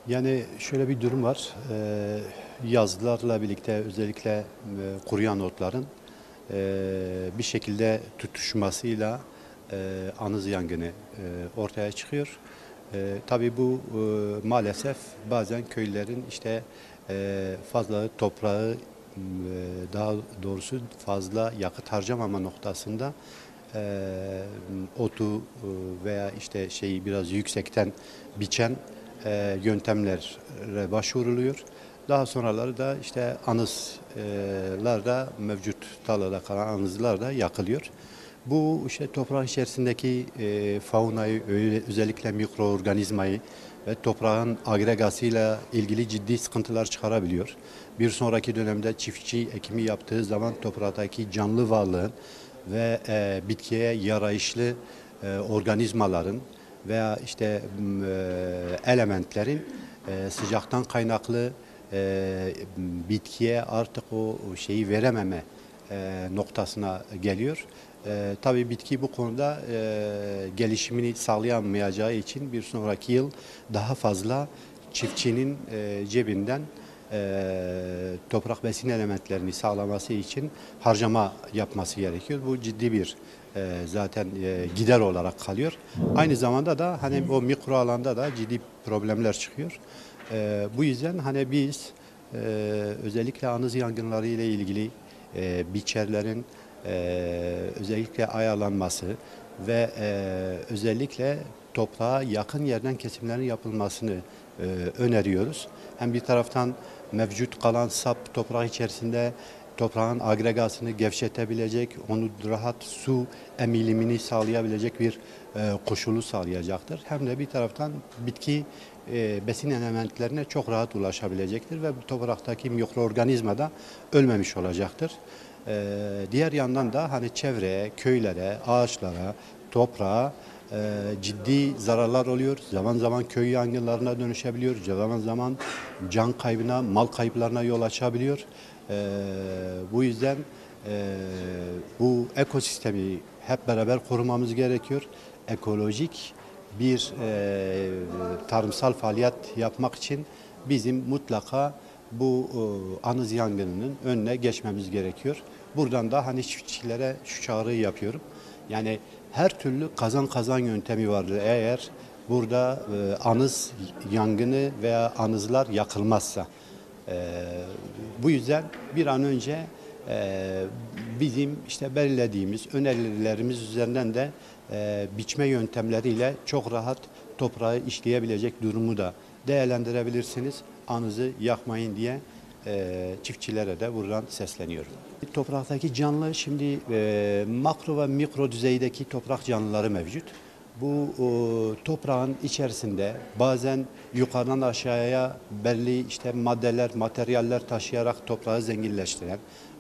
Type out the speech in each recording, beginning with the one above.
Yani şöyle bir durum var. Yazılarla birlikte özellikle kuruyan otların bir şekilde tutuşmasıyla anız yangını ortaya çıkıyor. Tabii bu maalesef bazen köylerin işte fazla toprağı daha doğrusu fazla yakıt harcamama noktasında otu veya işte şeyi biraz yüksekten biçen yöntemlere başvuruluyor. Daha sonraları da işte anızlar da mevcut tarlada kalan anızlar da yakılıyor. Bu işte toprağın içerisindeki faunayı, özellikle mikroorganizmayı ve toprağın agregasıyla ilgili ciddi sıkıntılar çıkarabiliyor. Bir sonraki dönemde çiftçi ekimi yaptığı zaman topraktaki canlı varlığın ve bitkiye yarayışlı organizmaların veya işte elementlerin sıcaktan kaynaklı bitkiye artık o şeyi verememe noktasına geliyor. Tabii bitki bu konuda gelişimini sağlayamayacağı için bir sonraki yıl daha fazla çiftçinin cebinden toprak besin elementlerini sağlaması için harcama yapması gerekiyor. Bu ciddi bir zaten gider olarak kalıyor. Aynı zamanda da hani o mikro alanda da ciddi problemler çıkıyor. Bu yüzden hani biz özellikle anız yangınları ile ilgili biçerlerin özellikle ayarlanması ve özellikle toprağa yakın yerden kesimlerin yapılmasını öneriyoruz. Hem bir taraftan mevcut kalan sap toprak içerisinde toprağın agregasını gevşetebilecek, onu rahat su emilimini sağlayabilecek bir koşulu sağlayacaktır. Hem de bir taraftan bitki besin elementlerine çok rahat ulaşabilecektir ve bu topraktaki mikroorganizma da ölmemiş olacaktır. Diğer yandan da hani çevreye, köylere, ağaçlara, toprağa ciddi zararlar oluyor. Zaman zaman köy yangınlarına dönüşebiliyor. Zaman zaman can kaybına, mal kayıplarına yol açabiliyor. Bu yüzden bu ekosistemi hep beraber korumamız gerekiyor. Ekolojik bir tarımsal faaliyet yapmak için bizim mutlaka bu anız yangınının önüne geçmemiz gerekiyor. Buradan da hani çiftçilere şu çağrıyı yapıyorum. Yani her türlü kazan kazan yöntemi vardır. Eğer burada anız yangını veya anızlar yakılmazsa. Bu yüzden bir an önce bizim işte belirlediğimiz önerilerimiz üzerinden de biçme yöntemleriyle çok rahat toprağı işleyebilecek durumu da değerlendirebilirsiniz. Anızı yakmayın diye çiftçilere de buradan sesleniyorum. Topraktaki canlı şimdi makro ve mikro düzeydeki toprak canlıları mevcut. Bu toprağın içerisinde bazen yukarıdan aşağıya belli işte maddeler, materyaller taşıyarak toprağı zenginleştiren,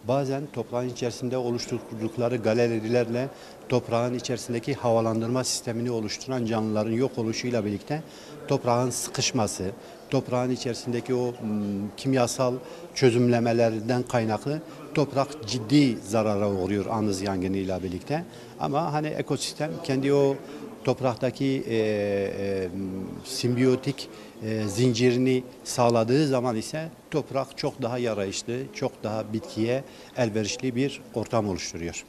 bazen toprağın içerisinde oluşturdukları galerilerle toprağın içerisindeki havalandırma sistemini oluşturan canlıların yok oluşuyla birlikte toprağın sıkışması, toprağın içerisindeki o kimyasal çözümlemelerden kaynaklı toprak ciddi zarara uğruyor anız yangınıyla birlikte. Ama hani ekosistem kendi o topraktaki simbiyotik zincirini sağladığı zaman ise toprak çok daha yarayışlı, çok daha bitkiye elverişli bir ortam oluşturuyor.